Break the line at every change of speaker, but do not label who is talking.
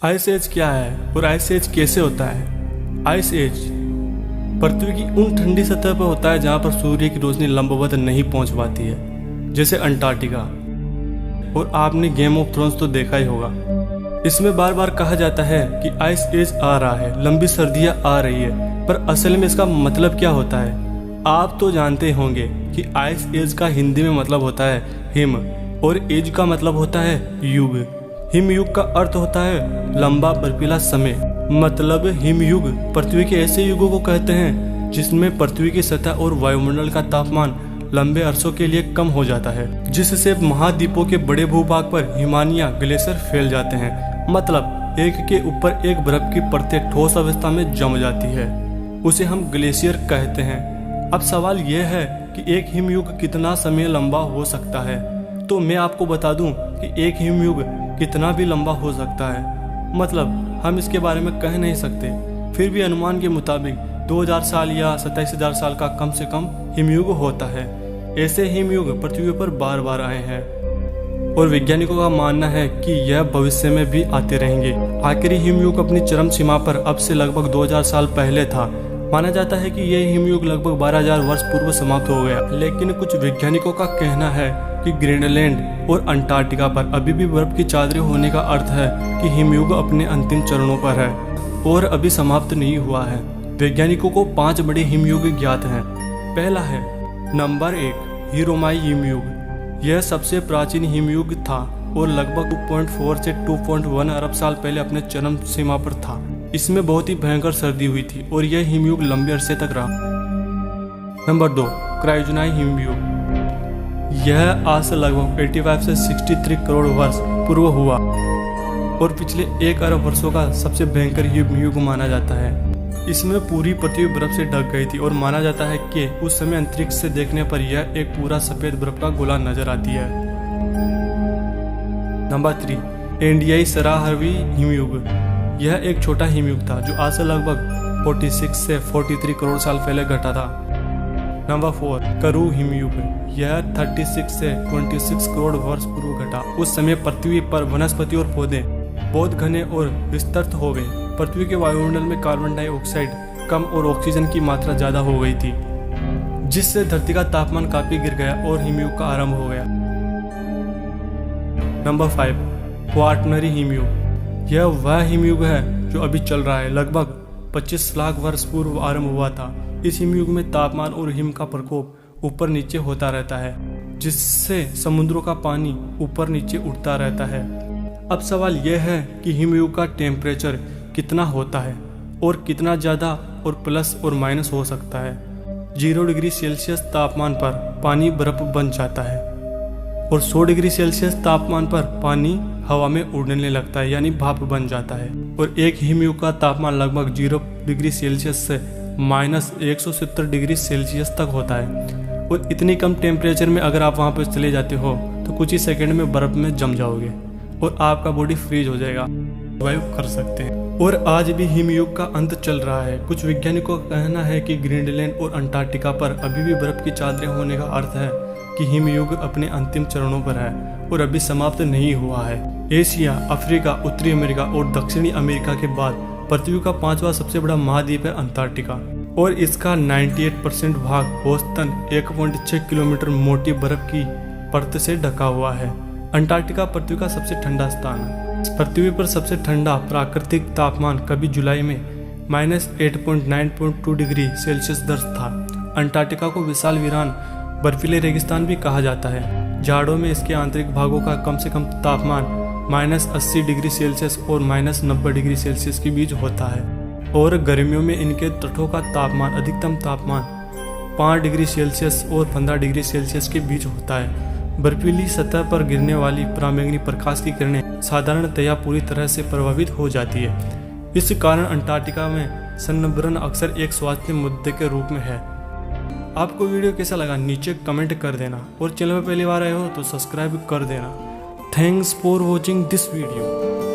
Ice as क्या है और आइस एज कैसे होता है? आइस एज पृथ्वी की उन ठंडी सतह पर होता है जहां पर सूर्य की रोशनी लंबवत नहीं पहुंच पाती है, जैसे अंटार्कटिका। और आपने गेम ऑफ थ्रोन्स तो देखा ही होगा। इसमें बार बार कहा जाता है कि आइस एज आ रहा है, लंबी सर्दियां आ रही है, पर असल में इसका मतलब क्या होता है? आप तो जानते होंगे कि आइस एज का हिंदी में मतलब होता है हिम, और एज का मतलब होता है युग। हिम युग का अर्थ होता है लंबा बर्फीला समय। मतलब हिम युग पृथ्वी के ऐसे युगों को कहते हैं जिसमें पृथ्वी की सतह और वायुमंडल का तापमान लंबे अरसों के लिए कम हो जाता है, जिससे महाद्वीपों के बड़े भूभाग पर हिमानिया ग्लेशियर फैल जाते हैं। मतलब एक के ऊपर एक बर्फ की परतें ठोस अवस्था में जम जाती है, उसे हम ग्लेशियर कहते हैं। अब सवाल यह है कि एक हिमयुग कितना समय लंबा हो सकता है? तो मैं आपको बता दूं कि एक हिमयुग कितना भी लंबा हो सकता है। मतलब हम इसके बारे में कह नहीं सकते, फिर भी अनुमान के मुताबिक 2000 साल या 27,000 साल का कम से कम हिमयुग होता है। ऐसे हिमयुग पृथ्वी पर बार बार आए हैं और वैज्ञानिकों का मानना है कि यह भविष्य में भी आते रहेंगे। आखिरी हिमयुग अपनी चरम सीमा पर अब से लगभग 2000 साल पहले था। माना जाता है कि यह हिमयुग लगभग 12,000 वर्ष पूर्व समाप्त हो गया, लेकिन कुछ वैज्ञानिकों का कहना है कि ग्रीनलैंड और अंटार्कटिका पर अभी भी बर्फ की चादरें होने का अर्थ है कि हिमयुग अपने अंतिम चरणों पर है और अभी समाप्त नहीं हुआ है। वैज्ञानिकों को 5 बड़े हिमयुग ज्ञात हैं। पहला है नंबर 1, हीरोमाई हिमयुग। यह सबसे प्राचीन हिमयुग था और लगभग 2.4 से 2.1 अरब साल पहले अपने चरम सीमा पर था। इसमें बहुत ही भयंकर सर्दी हुई थी और यह हिमयुग लंबे अरसे तक रहा। नंबर 2, क्रायोजेनिक हिमयुग। यह आज से लगभग 85 से 63 करोड़ वर्ष पूर्व हुआ और पिछले 1 अरब वर्षों का सबसे भयंकर हिमयुग माना जाता है। इसमें पूरी पृथ्वी बर्फ से ढक गई थी और माना जाता है कि उस समय अंतरिक्ष से देखने पर यह एक पूरा सफेद बर्फ का गोला नजर आती है। नंबर 3, एंडियाई सराहवी हिमयुग। यह एक छोटा हिमयुग था जो आज से लगभग 46 से 43 करोड़ साल पहले घटा था। नंबर 4, करू हिमयुग। यह 36 से 26 करोड़ वर्ष पूर्व घटा। उस समय पृथ्वी पर वनस्पति और पौधे बहुत घने और विस्तृत हो गए। पृथ्वी के वायुमंडल में कार्बन डाइऑक्साइड कम और ऑक्सीजन की मात्रा ज्यादा हो गई थी, जिससे धरती का तापमान काफी गिर गया और हिमयुग का आरंभ हो गया। नंबर 5, क्वार्टनरी हिमयुग। यह वह हिमयुग है जो अभी चल रहा है। लगभग 25 लाख वर्ष पूर्व आरंभ हुआ था। इस हिमयुग में तापमान और हिम का प्रकोप ऊपर नीचे होता रहता है, जिससे समुद्रों का पानी ऊपर नीचे उठता रहता है। अब सवाल यह है कि हिमयुग का टेम्परेचर कितना होता है और कितना ज़्यादा और प्लस और माइनस हो सकता है। 0 डिग्री सेल्सियस तापमान पर पानी बर्फ बन जाता है और 100 डिग्री सेल्सियस तापमान पर पानी हवा में उड़ने लगता है, यानी भाप बन जाता है। और एक हिमयुग का तापमान लगभग 0 डिग्री सेल्सियस से -170 डिग्री सेल्सियस तक होता है। और इतनी कम टेम्परेचर में अगर आप वहाँ पर चले जाते हो तो कुछ ही सेकंड में बर्फ में जम जाओगे और आपका बॉडी फ्रीज हो जाएगा, सर्वाइव कर सकते हैं। और आज भी हिमयुग का अंत चल रहा है। कुछ वैज्ञानिकों का कहना है कि ग्रीनलैंड और अंटार्कटिका पर अभी भी बर्फ की चादरें होने का अर्थ है कि हिमयुग अपने अंतिम चरणों पर है और अभी समाप्त नहीं हुआ है। एशिया, अफ्रीका, उत्तरी अमेरिका और दक्षिणी अमेरिका के बाद पृथ्वी का 5वां सबसे बड़ा महाद्वीप है अंटार्कटिका और इसका 98% भाग औसतन 1.6 किलोमीटर मोटी बर्फ की परत से ढका हुआ है। अंटार्कटिका पृथ्वी का सबसे ठंडा स्थान है। पृथ्वी पर सबसे ठंडा प्राकृतिक तापमान कभी जुलाई में -8.9.2 डिग्री सेल्सियस दर्ज था। अंटार्कटिका को विशाल वीरान बर्फीले रेगिस्तान भी कहा जाता है। जाड़ों में इसके आंतरिक भागों का कम से कम तापमान -80 डिग्री सेल्सियस और -90 डिग्री सेल्सियस के बीच होता है और गर्मियों में इनके तटों का तापमान अधिकतम तापमान 5 डिग्री सेल्सियस और 15 डिग्री सेल्सियस के बीच होता है। बर्फीली सतह पर गिरने वाली पराबैंगनी प्रकाश की किरणें साधारणतया पूरी तरह से प्रभावित हो जाती है। इस कारण अंटार्कटिका में सन्नबर्न अक्सर एक स्वास्थ्य मुद्दे के रूप में है। आपको वीडियो कैसा लगा नीचे कमेंट कर देना और चैनल पर पहली बार आए हो तो सब्सक्राइब कर देना। Thanks for watching this video.